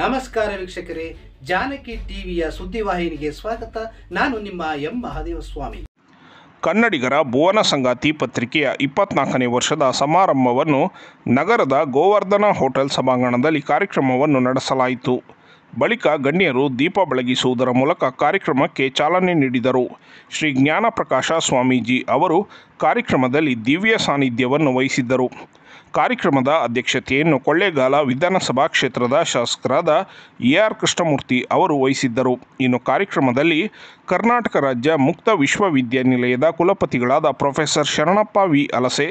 ನಮಸ್ಕಾರ ವೀಕ್ಷಕರೇ, ಜಾನಕಿ ಟಿವಿಯ ಸುದ್ದಿವಾಹಿನಿಗೆ ಸ್ವಾಗತ. ನಾನು ನಿಮ್ಮ ಎಂ ಮಹಾದೇವಸ್ವಾಮಿ. ಕನ್ನಡಿಗರ ಭುವನ ಸಂಗಾತಿ ಪತ್ರಿಕೆಯ 24ನೇ ವರ್ಷದ ಸಮಾರಂಭವನ್ನು ನಗರದ ಗೋವರ್ಧನ ಹೋಟೆಲ್ ಸಭಾಂಗಣದಲ್ಲಿ ಕಾರ್ಯಕ್ರಮವನ್ನು ನಡೆಸಲಾಯಿತು. ಬಳಿಕ ಗಣ್ಯರು ದೀಪ ಬೆಳಗಿಸುವುದರ ಮೂಲಕ ಕಾರ್ಯಕ್ರಮಕ್ಕೆ ಚಾಲನೆ ನೀಡಿದರು. ಶ್ರೀ ಜ್ಞಾನಪ್ರಕಾಶ ಸ್ವಾಮೀಜಿ ಅವರು ಕಾರ್ಯಕ್ರಮದಲ್ಲಿ ದಿವ್ಯ ಸಾನ್ನಿಧ್ಯವನ್ನು ವಹಿಸಿದ್ದರು. ಕಾರ್ಯಕ್ರಮದ ಅಧ್ಯಕ್ಷತೆಯನ್ನು ಕೊಳ್ಳೇಗಾಲ ವಿಧಾನಸಭಾ ಕ್ಷೇತ್ರದ ಶಾಸಕರಾದ ಎ.ಆರ್. ಕೃಷ್ಣಮೂರ್ತಿ ಅವರು ವಹಿಸಿದ್ದರು. ಇನ್ನು ಕಾರ್ಯಕ್ರಮದಲ್ಲಿ ಕರ್ನಾಟಕ ರಾಜ್ಯ ಮುಕ್ತ ವಿಶ್ವವಿದ್ಯಾನಿಲಯದ ಕುಲಪತಿಗಳಾದ ಪ್ರೊಫೆಸರ್ ಶರಣಪ್ಪ ವಿ. ಹಲಸೆ,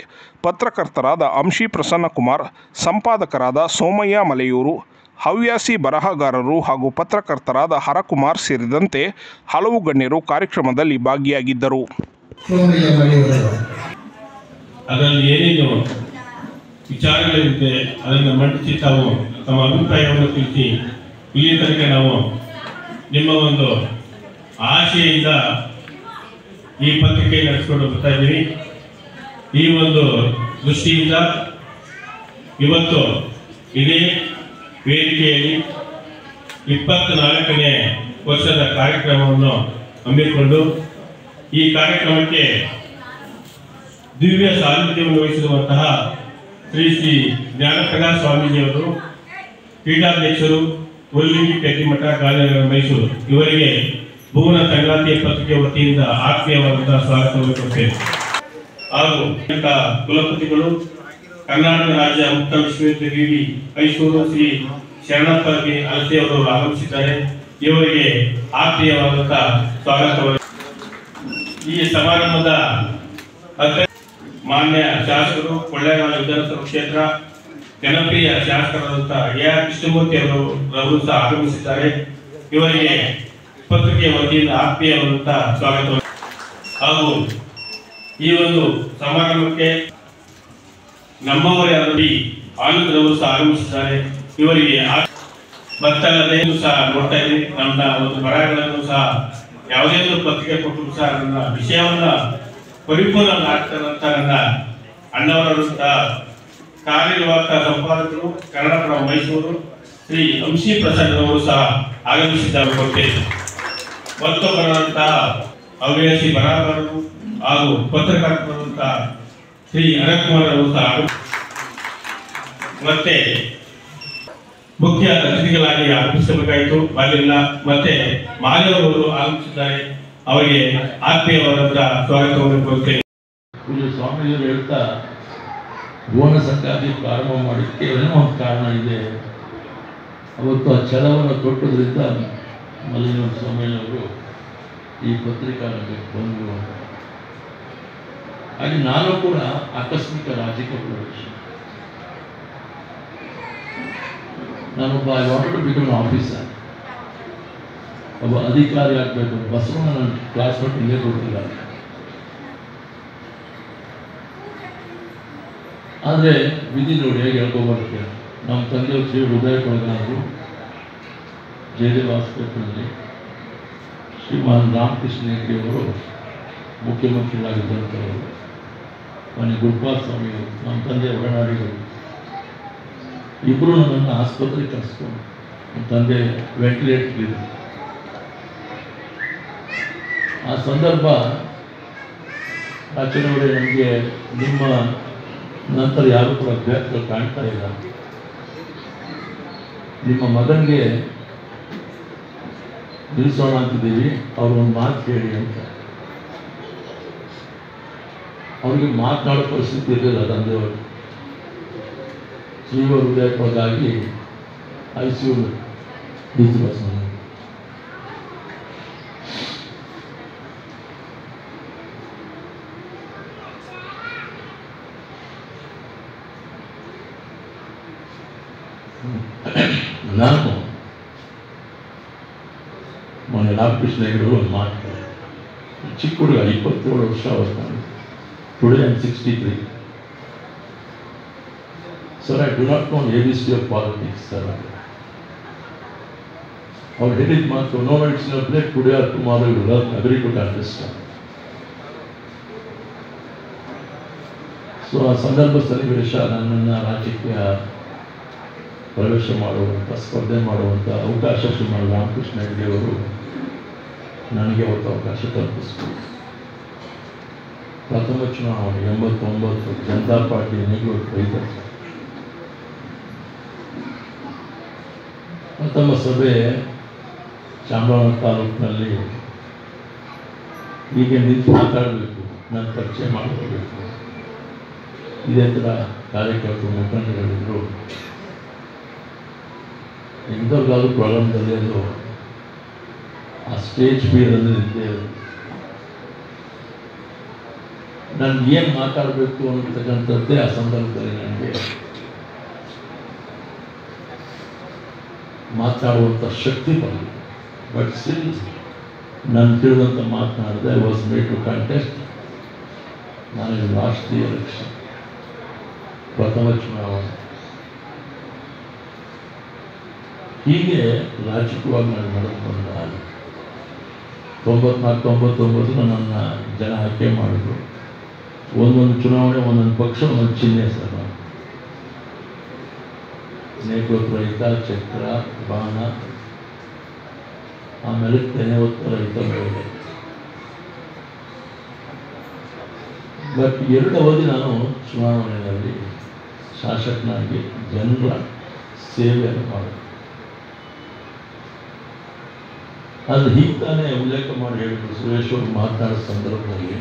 ಪತ್ರಕರ್ತರಾದ ಅಂಶಿ ಪ್ರಸನ್ನಕುಮಾರ್, ಸಂಪಾದಕರಾದ ಸೋಮಯ್ಯ ಮಲೆಯೂರು, ಹವ್ಯಾಸಿ ಬರಹಗಾರರು ಹಾಗೂ ಪತ್ರಕರ್ತರಾದ ಹರಕುಮಾರ್ ಸೇರಿದಂತೆ ಹಲವು ಗಣ್ಯರು ಕಾರ್ಯಕ್ರಮದಲ್ಲಿ ಭಾಗಿಯಾಗಿದ್ದರು. ಅದರಲ್ಲಿ ಏನೇನು ವಿಚಾರಗಳಿರುತ್ತೆ ಅದನ್ನು ಮಂಡಿಸಿ ತಾವು ತಮ್ಮ ಅಭಿಪ್ರಾಯವನ್ನು ತಿಳಿಸಿ ಇಲ್ಲಿ ತನಕ ನಾವು ನಿಮ್ಮ ಒಂದು ಆಶೆಯಿಂದ ಈ ಪತ್ರಿಕೆ ನಡೆಸಿಕೊಂಡು ಬರ್ತಾ ಇದ್ದೀವಿ. ಈ ಒಂದು ದೃಷ್ಟಿಯಿಂದ ಇವತ್ತು ಇದೇ ವೇದಿಕೆಯಲ್ಲಿ 24ನೇ ವರ್ಷದ ಕಾರ್ಯಕ್ರಮವನ್ನು ಹಮ್ಮಿಕೊಂಡು ಈ ಕಾರ್ಯಕ್ರಮಕ್ಕೆ ದಿವ್ಯ ಸಾನ್ನಿಧ್ಯವನ್ನು ವಹಿಸಿರುವಂತಹ ಶ್ರೀ ಜ್ಞಾನಪ್ರಕಾಶ ಸ್ವಾಮೀಜಿಯವರು, ಕ್ರೀಡಾಧ್ಯಕ್ಷರು, ಒಲ್ಲಿಂಗಿ ಪೆದ್ದಿಮಠ, ಗಾಂಧಿನಗರ, ಮೈಸೂರು ಇವರಿಗೆ ಭುವನ ಸಂಗಾತಿಯ ಪತ್ರಿಕೆ ವತಿಯಿಂದ ಆತ್ಮೀಯವಾದಂತಹ ಸ್ವಾಗತವನ್ನು ಕೊಡ್ತೇವೆ. ಹಾಗೂ ಕುಲಪತಿಗಳು, ಕರ್ನಾಟಕ ರಾಜ್ಯ ಮುಕ್ತ ವಿಶ್ವವಿದ್ಯಾನಿಲಯ ಮೈಸೂರು ಶ್ರೀ ಶರಣಪ್ಪ ವಿ. ಹಲಸೆ ಅವರು ಆಗಮಿಸಿದ್ದಾರೆ. ಇವರಿಗೆ ಆತ್ಮೀಯವಾದಂತಹ ಸ್ವಾಗತವನ್ನು. ಈ ಸಮಾರಂಭದ ಮಾನ್ಯ ಶಾಸಕರು, ಕೊಳ್ಳೇಗಾಲ ವಿಧಾನಸಭಾ ಕ್ಷೇತ್ರ ಜನಪ್ರಿಯ ಶಾಸಕರಾದಂತಹ ಎ.ಆರ್. ಕೃಷ್ಣಮೂರ್ತಿ ಅವರು ಸಹ ಆಗಮಿಸಿದ್ದಾರೆ. ಇವರಿಗೆ ಪತ್ರಿಕೆಯ ವತಿಯಿಂದ ಆತ್ಮೀಯವಾದಂತಹ ಸ್ವಾಗತ. ಹಾಗೂ ಈ ಒಂದು ಸಮಾರಂಭಕ್ಕೆ ನಮ್ಮವರೇ ಆನಂದರವರು ಸಹ ಆಗಮಿಸಿದ್ದಾರೆ. ಇವರಿಗೆ ಮತ್ತಲ್ಲದೆ ಸಹ ನೋಡ್ತಾ ಇದ್ದೀವಿ, ನಮ್ಮ ಒಂದು ಬರಹಗಳನ್ನು ಸಹ ಯಾವುದೇ ಒಂದು ಪತ್ರಿಕೆ ಕೊಟ್ಟರು ಸಹ ನನ್ನ ವಿಷಯವನ್ನ ಪರಿಪೂರ್ಣ ಆಗ್ತಾರಂತ ನನ್ನ ಅಣ್ಣವರ ಕಾರ್ಯನಿರ್ವಾಹಕ ಸಂಪಾದಕರು, ಕನ್ನಡಪ್ರಭ ಮೈಸೂರು ಶ್ರೀ ಅಂಶಿ ಪ್ರಸನ್ನವರು ಸಹ ಆಗಮಿಸಿದ್ದಾರೆ. ಮತ್ತೊಬ್ಬರಾದಂತಹ ಹವ್ಯಾಸಿ ಬರಹಗಾರರು ಹಾಗೂ ಪತ್ರಕರ್ತರಾದಂತಹ ಶ್ರೀ ಹರಕುಮಾರ್ ಅವರು ಸಹ ಮತ್ತೆ ಮುಖ್ಯ ಅತಿಥಿಗಳಾಗಿ ಆಗಮಿಸಬೇಕಾಯಿತು, ಬರಲಿಲ್ಲ. ಮತ್ತೆ ಮಾದೇವರು ಆಗಮಿಸಿದ್ದಾರೆ. ಅವರಿಗೆ ಆತ್ಮೀಯವಾದಂತಹ ಸ್ವಾಗತವನ್ನು ಕೊಡುತ್ತೇನೆ. ಪೂಜ್ಯ ಸ್ವಾಮೀಜಿಯವರು ಹೇಳ್ತಾ ಭುವನ ಸಂಗಾತಿ ಪ್ರಾರಂಭ ಮಾಡಿದ್ದಕ್ಕೆ ಏನೋ ಒಂದು ಕಾರಣ ಇದೆ. ಅವತ್ತು ಆ ಛಲವನ್ನು ತೊಟ್ಟದ್ರಿಂದ ಮಲ್ಲಿನಾಥ ಸ್ವಾಮಿಯವರು ಈ ಪತ್ರಿಕಾ ರಂಗಕ್ಕೆ ಬಂದರು. ಹಾಗೆ ನಾನು ಕೂಡ ಆಕಸ್ಮಿಕ ರಾಜಕೀಯ ಪ್ರವೇಶ. ನಾನೊಬ್ಬ I wanted to become officer, ಒಬ್ಬ ಅಧಿಕಾರಿ ಆಗಬೇಕು. ಬಸವಣ್ಣ ನನ್ನ ಕ್ಲಾಸ್ ನೋಟ್ ಹಿಂದೆ ಕೊಡ್ತಿಲ್ಲ. ಆದರೆ ವಿಧಿ ನೋಡಿ ಹೇಗೆ ಹೇಳ್ಕೊಬರ್ತೇವೆ. ನಮ್ಮ ತಂದೆಯವರು ಶ್ರೀ ಹೃದಯ ಕೊಳಗಾರರು ಜಯದೇವ ಆಸ್ಪತ್ರೆಯಲ್ಲಿ ಶ್ರೀಮಾನ್ ರಾಮಕೃಷ್ಣ ಹೆಗ್ಡೆಯವರು ಮುಖ್ಯಮಂತ್ರಿಗಳಾಗಿದ್ದಂಥವರು. ಮನೆ ಗುರುಪಾದ ಸ್ವಾಮಿಯವರು ನಮ್ಮ ತಂದೆಯ ಒಡನಾಡಿಗಳು. ಇಬ್ಬರು ನನ್ನನ್ನು ಆಸ್ಪತ್ರೆಗೆ ಕರೆಸ್ಕೊಂಡು, ನಮ್ಮ ತಂದೆ ವೆಂಟಿಲೇಟರ್ ಇದೆ. ಆ ಸಂದರ್ಭ ಆಚರಣೆ ನಮಗೆ ನಿಮ್ಮ ನಂತರ ಯಾರು ಕೂಡ ಅಭ್ಯರ್ಥಿಗಳು ಕಾಣ್ತಾ ಇಲ್ಲ, ನಿಮ್ಮ ಮಗನಿಗೆ ನಿಲ್ಲಿಸೋಣ ಅಂತಿದ್ದೀವಿ, ಅವ್ರು ಒಂದು ಮಾತು ಕೇಳಿ ಅಂತ. ಅವ್ರಿಗೆ ಮಾತನಾಡೋ ಪರಿಸ್ಥಿತಿ ಇರಲಿಲ್ಲ ತಂದೆಯವರು. ಜೀವ ಹೃದಯಕ್ಕಾಗಿ ICU ಡಿಸ್ಬಸ್ ಮಾಡಿ ನಾನು ಮೊನ್ನೆ ರಾಮಕೃಷ್ಣ ಹೆಗಡೆ ಒಂದು ಮಾತು, ಚಿಕ್ಕ ಹುಡುಗ 27 ವರ್ಷ ಅವತ್ತು. Today I am 63. Sir, I do not know ABC of politics, sir. ಅವ್ರು ಹೇಳಿದ ಮಾತು, no it's in plate, today or tomorrow you will agree to understand. So ಆ ಸಂದರ್ಭ ಸನ್ನಿವೇಶ ನನ್ನನ್ನು ರಾಜಕೀಯ ಪ್ರವೇಶ ಮಾಡುವಂಥ ಸ್ಪರ್ಧೆ ಮಾಡುವಂಥ ಅವಕಾಶ ಶ್ರೀಮಾನ್ ರಾಮಕೃಷ್ಣ ಹೆಗಡೆಯವರು ನನಗೆ ಅವತ್ತು ಅವಕಾಶ ಕಲ್ಪಿಸಿದರು. ಪ್ರಥಮ ಚುನಾವಣೆ 89 ಜನತಾ ಪಾರ್ಟಿ ನೆಗ್ಲೂರು ರೈತ ಪ್ರಥಮ ಸಭೆ ಚಾಮರಾಜನಗರ ತಾಲೂಕಿನಲ್ಲಿ. ಹೀಗೆ ನಿಂತು ಮಾತಾಡಬೇಕು, ನಾನು ಪರಿಚಯ ಮಾಡಿಕೊಳ್ಬೇಕು, ಇದೇ ಥರ ಕಾರ್ಯಕರ್ತರು ಮುಖಂಡಗಳಿದ್ರು. ಎಂಥವ್ರಿಗಾದ್ರೂ ಪ್ರಾರಂಭದಲ್ಲಿ ಅದು ಆ ಸ್ಟೇಜ್ ಫಿಯರಲ್ಲಿ ನಿಂತೇವೆ. ನಾನು ಏನು ಮಾತಾಡಬೇಕು ಅನ್ನತಕ್ಕಂಥದ್ದೇ ಆ ಸಂದರ್ಭದಲ್ಲಿ ನನಗೆ ಮಾತಾಡುವಂಥ ಶಕ್ತಿ ಬಂತು. ಬಟ್ ಸ್ಟಿಲ್ ನಾನು ತಿಳಿದಂಥ ಮಾತನಾಡಿದೆ. I was made to contest. ನಾನು ರಾಷ್ಟ್ರೀಯ ಎಲೆಕ್ಷನ್ ಪ್ರಥಮ ಚುನಾವಣೆ. ಹೀಗೆ ರಾಜಕೀಯವಾಗಿ ನಾನು ನಡೆದು ಬಂದ 94-99 ನನ್ನನ್ನು ಜನ ಆಯ್ಕೆ ಮಾಡಿದ್ರು. ಒಂದೊಂದು ಚುನಾವಣೆ ಒಂದೊಂದು ಪಕ್ಷ ಒಂದೊಂದು ಚಿಹ್ನೆ ಸರ್. ನಾನು ನೇತೃತ್ವ ರೈತ, ಚಕ್ರ, ಬಾಣ, ಆಮೇಲೆ ತೆನೆವತ್ತು ರೈತ ಮೇಲೆ. ಬಟ್ 2 ಅವಧಿ ನಾನು ಚುನಾವಣೆಯಲ್ಲಿ ಶಾಸಕನಾಗಿ ಜನರ ಸೇವೆಯನ್ನು ಮಾಡಿದೆ. ಅದು ಹೀಗೆ ತಾನೇ ಉಲ್ಲೇಖ ಮಾಡಿ ಹೇಳಿದ್ರು ಸುರೇಶ್ ಅವರು ಮಾತನಾಡೋ ಸಂದರ್ಭದಲ್ಲಿ.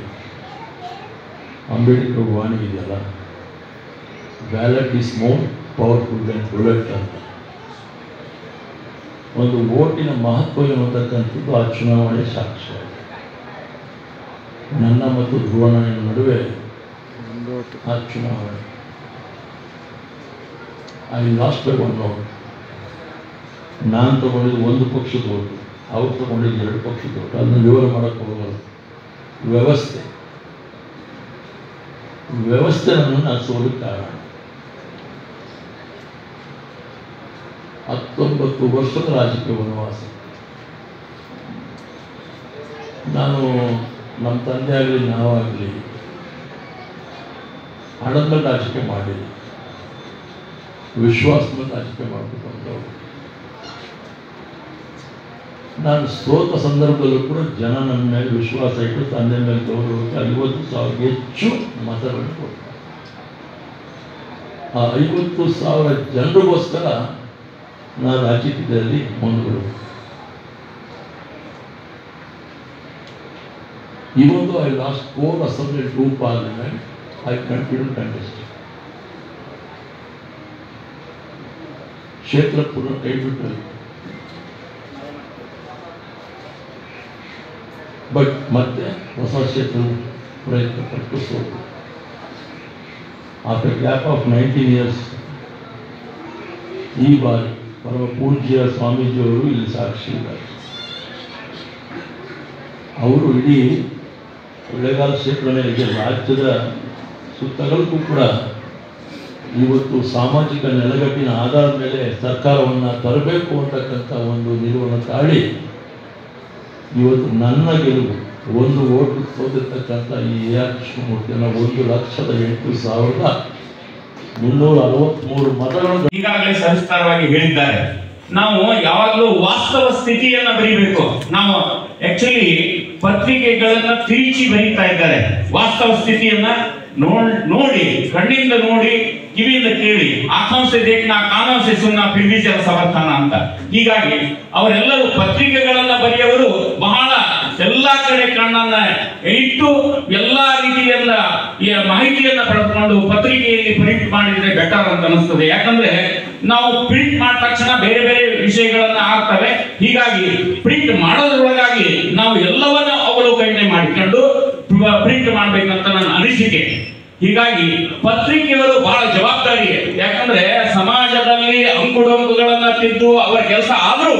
ಅಂಬೇಡ್ಕರ್ ವಾಣಿ ಇದೆಯಲ್ಲ, ballot is more powerful than bullet ಅಂತ. ಒಂದು ಓಟಿನ ಮಹತ್ವ ಎನ್ನುವಂತಕ್ಕಂಥದ್ದು ಆ ಚುನಾವಣೆ ಸಾಕ್ಷಿ. ನನ್ನ ಮತ್ತು ಧ್ರುವಣ್ಣನ ನಡುವೆ ಆ ಚುನಾವಣೆ ಐ ಲಾಸ್ಟ್ ಬೈ 1 vote. ನಾನು ತಗೊಂಡಿದ್ದು 1 ಪಕ್ಷದ ಓಟು, ಅವ್ರು ತಗೊಂಡಿದ್ದು 2 ಪಕ್ಷದ ಓಟು. ಅದನ್ನು ವಿವರ ಮಾಡೋಕ್ಕೆ ಹೋಗೋದು. ವ್ಯವಸ್ಥೆ ನನ್ನನ್ನು ಸೋಲಕ್ಕೆ ಕಾರಣ. 19 ವರ್ಷದ ರಾಜಕೀಯ ವನವಾಸ. ನಾನು ನಮ್ಮ ತಂದೆ ಆಗಲಿ ನಾವಾಗಲಿ ಹಣದ ಮೇಲೆ ರಾಜಕೀಯ ಮಾಡಿಲ್ಲ, ವಿಶ್ವಾಸ ಮೇಲೆ ರಾಜಕೀಯ ಮಾಡಬೇಕು ಅಂತವ್ರು. ನಾನು ಸೋತ ಸಂದರ್ಭದಲ್ಲೂ ಕೂಡ ಜನ ನನ್ನ ಮೇಲೆ ವಿಶ್ವಾಸ ಇಟ್ಟು ತಂದೆ ಮೇಲೆ ಗೌರವಕ್ಕೆ 50,000 ಹೆಚ್ಚು ಮತಗಳನ್ನು ಕೊಡ್ತಾರೆ. ಆ 50,000 ಜನರಿಗೋಸ್ಕರ ನಾನು ರಾಜಕೀಯದಲ್ಲಿ ಮುಂದುವರೆದು. Even though I lost 4 assembly, 2 parliament, I continued contesting. ಕ್ಷೇತ್ರ ಪುನಃ ಕೈಬಿಟ್ಟು, ಬಟ್ ಮತ್ತೆ ಹೊಸ ಕ್ಷೇತ್ರ ಪ್ರಯತ್ನ ಪಟ್ಟು ಸೋತು. ಆಫ್ಟರ್ ಗ್ಯಾಪ್ ಆಫ್ 19 years ಈ ಬಾರಿ ಪರಮ ಪೂಜ್ಯ ಸ್ವಾಮೀಜಿಯವರು ಇಲ್ಲಿ ಸಾಕ್ಷಿ ಇದ್ದಾರೆ. ಅವರು ಇಡೀ ಕೊಳ್ಳೇಗಾಲ ಕ್ಷೇತ್ರನೇ ಇದೆ, ರಾಜ್ಯದ ಸುತ್ತಲೂ ಕೂಡ ಇವತ್ತು ಸಾಮಾಜಿಕ ನೆಲೆಗಟ್ಟಿನ ಆಧಾರದ ಮೇಲೆ ಸರ್ಕಾರವನ್ನು ತರಬೇಕು ಅಂತಕ್ಕಂಥ ಒಂದು ನಿಲುವನ್ನು ತಾಳಿ ಇವತ್ತು ನನ್ನ ಗೆಲುವು 1 vote ಸೋತಿರ್ತಕ್ಕಂಥ ಈ AR ಕೃಷ್ಣಮೂರ್ತಿಯನ್ನು 1,08,363 ಮತಗಳನ್ನು ಈಗಾಗಲೇ ಸವಿಸ್ತಾರವಾಗಿ ಹೇಳಿದ್ದಾರೆ. ನಾವು ಯಾವಾಗಲೂ ವಾಸ್ತವ ಸ್ಥಿತಿಯನ್ನ ಬರೀಬೇಕು. ನಾವು ಆಕ್ಚುಲಿ ಪತ್ರಿಕೆಗಳನ್ನ ತಿರುಚಿ ಬರೀತಾ ಇದ್ದಾರೆ. ವಾಸ್ತವ ಸ್ಥಿತಿಯನ್ನ ನೋಡಿ, ಕಣ್ಣಿಂದ ನೋಡಿ, ಕಿವಿಯಿಂದ ಕೇಳಿ, ಆತ್ಮ से देखना, कानों से सुनना, फिर भी जरा समर्थन ಅಂತ. ಹೀಗಾಗಿ ಅವರೆಲ್ಲರೂ ಪತ್ರಿಕೆಗಳನ್ನ ಬರೆಯುವವರು ಬಹಳ ಎಲ್ಲಾ ಕಡೆ ಕಣ್ಣನ್ನ ಇಟ್ಟು ಎಲ್ಲಾ ರೀತಿಯಲ್ಲ ಮಾಹಿತಿಯನ್ನ ಪಡೆದುಕೊಂಡು ಪತ್ರಿಕೆಯಲ್ಲಿ ಪ್ರಿಂಟ್ ಮಾಡಿದ್ರೆ ಬೆಟರ್ ಅಂತ ಅನಿಸ್ತದೆ. ಯಾಕಂದ್ರೆ ನಾವು ಪ್ರಿಂಟ್ ಮಾಡಿದ ತಕ್ಷಣ ಬೇರೆ ಬೇರೆ ವಿಷಯಗಳನ್ನ ಆಗ್ತವೆ. ಹೀಗಾಗಿ ಪ್ರಿಂಟ್ ಮಾಡೋದ್ರೊಳಗಾಗಿ ನಾವು ಎಲ್ಲವನ್ನ ಅವಲೋಕನೆ ಮಾಡಿಕೊಂಡು ಪ್ರಿಂಟ್ ಮಾಡ್ಬೇಕಂತ ನನ್ನ ಅನಿಸಿಕೆ. ಹೀಗಾಗಿ ಪತ್ರಿಕೆಗಳು ಬಹಳ ಜವಾಬ್ದಾರಿ. ಯಾಕಂದ್ರೆ ಸಮಾಜದಲ್ಲಿ ಅಂಕುಡೊಂಕುಗಳನ್ನ ತಿದ್ದು ಅವರ ಕೆಲಸ ಆದ್ರೂ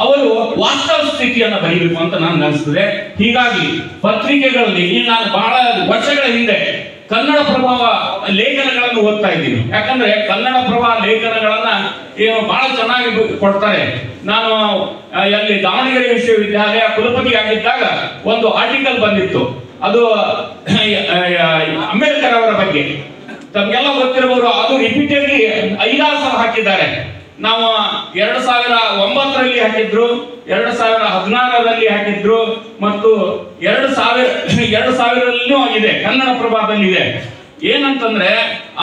ಅವರು ವಾಸ್ತವ ಸ್ಥಿತಿಯನ್ನ ಬರೀಬೇಕು ಅಂತ ನನ್ಗೆ ಅನಿಸ್ತದೆ. ಹೀಗಾಗಿ ಪತ್ರಿಕೆಗಳಲ್ಲಿ ನಾನು ಬಹಳ ವರ್ಷಗಳ ಹಿಂದೆ ಕನ್ನಡ ಪ್ರಭಾವ ಲೇಖನಗಳನ್ನು ಓದ್ತಾ ಇದ್ದೀನಿ. ಯಾಕಂದ್ರೆ ಕನ್ನಡ ಪ್ರಭಾವ ಲೇಖನಗಳನ್ನ ಬಹಳ ಚೆನ್ನಾಗಿ ಕೊಡ್ತಾರೆ. ನಾನು ಅಲ್ಲಿ ದಾವಣಗೆರೆ ವಿಶ್ವವಿದ್ಯಾಲಯ ಕುಲಪತಿ ಆಗಿದ್ದಾಗ ಒಂದು ಆರ್ಟಿಕಲ್ ಬಂದಿತ್ತು. ಅದು ಅಂಬೇಡ್ಕರ್ ಅವರ ಬಗ್ಗೆ ತಮಗೆಲ್ಲ ಗೊತ್ತಿರಬಹುದು. ಅದು ರಿಪೀಟೆಡ್ಲಿ 5-6 ಸಲ ಹಾಕಿದ್ದಾರೆ. ನಾವು 2009ರಲ್ಲಿ ಹಾಕಿದ್ರು, 2016ರಲ್ಲಿ ಹಾಕಿದ್ರು ಮತ್ತು 2000ರಲ್ಲೂ ಇದೆ. ಕನ್ನಡಪ್ರಭದಲ್ಲಿ ಇದೆ. ಏನಂತಂದ್ರೆ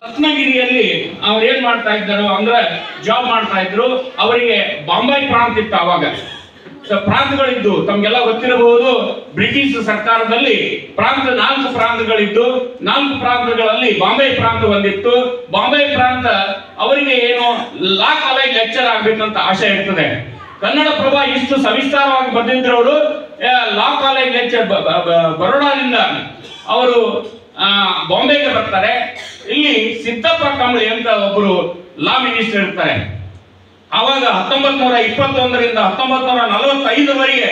ರತ್ನಗಿರಿಯಲ್ಲಿ ಅವ್ರು ಏನ್ ಮಾಡ್ತಾ ಇದ್ರು ಅಂದ್ರೆ ಜಾಬ್ ಮಾಡ್ತಾ ಇದ್ರು. ಅವರಿಗೆ ಬಾಂಬೆ ಪ್ರಾಂತ ಇತ್ತು. ಅವಾಗ ಪ್ರಾಂತಗಳಿದ್ದು ತಮ್ಗೆಲ್ಲ ಗೊತ್ತಿರಬಹುದು. ಬ್ರಿಟಿಷ್ ಸರ್ಕಾರದಲ್ಲಿ 4 ಪ್ರಾಂತಗಳಿದ್ದು, 4 ಪ್ರಾಂತಗಳಲ್ಲಿ ಬಾಂಬೆ ಪ್ರಾಂತ ಬಂದಿತ್ತು. ಬಾಂಬೆ ಪ್ರಾಂತ ಅವರಿಗೆ ಏನು ಲಾ ಕಾಲೇಜ್ ಲೆಕ್ಚರ್ ಆಗ್ಬೇಕಂತ ಆಶೆ ಇರ್ತದೆ. ಕನ್ನಡಪ್ರಭ ಇಷ್ಟು ಸವಿಸ್ತಾರವಾಗಿ ಬಂದಿದ್ರು. ಲಾ ಕಾಲೇಜ್ ಲೆಕ್ಚರ್ ಬರೋಡಾದಿಂದ ಅವರು ಬಾಂಬೆಗೆ ಬರ್ತಾರೆ. ಇಲ್ಲಿ ಸಿದ್ದಪ್ಪ ಕಂಬಳಿ ಅಂತ ಒಬ್ಬರು ಲಾ ಮಿನಿಸ್ಟರ್ ಇರ್ತಾರೆ. ಆವಾಗ 1921ರಿಂದ 1945ವರೆಗೆ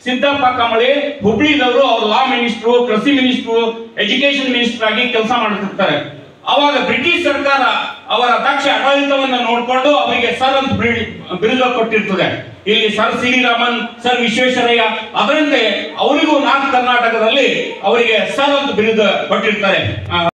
ಸಿದ್ದಪ್ಪ ಕಂಬಳಿ ಹುಬ್ಳಿದವರು ಅವ್ರು ಲಾ ಮಿನಿಸ್ಟ್ರು, ಕೃಷಿ ಮಿನಿಸ್ಟ್ರು, ಎಜುಕೇಶನ್ ಮಿನಿಸ್ಟರ್ ಆಗಿ ಕೆಲಸ ಮಾಡುತ್ತಿರ್ತಾರೆ. ಅವಾಗ ಬ್ರಿಟಿಷ್ ಸರ್ಕಾರ ಅವರ ದಕ್ಷ ಆಡಳಿತವನ್ನು ನೋಡಿಕೊಂಡು ಅವರಿಗೆ ಸರ್ ಅಂತ ಬಿರುದು ಕೊಟ್ಟಿರ್ತದೆ. ಇಲ್ಲಿ sir C V Raman, sir Visvesvaraya, ಅದರಂತೆ ಅವರಿಗೂ ನಾರ್ತ್ ಕರ್ನಾಟಕದಲ್ಲಿ ಅವರಿಗೆ ಸರ್ ಅಂತ ಬಿರುದು ಕೊಟ್ಟಿರ್ತಾರೆ.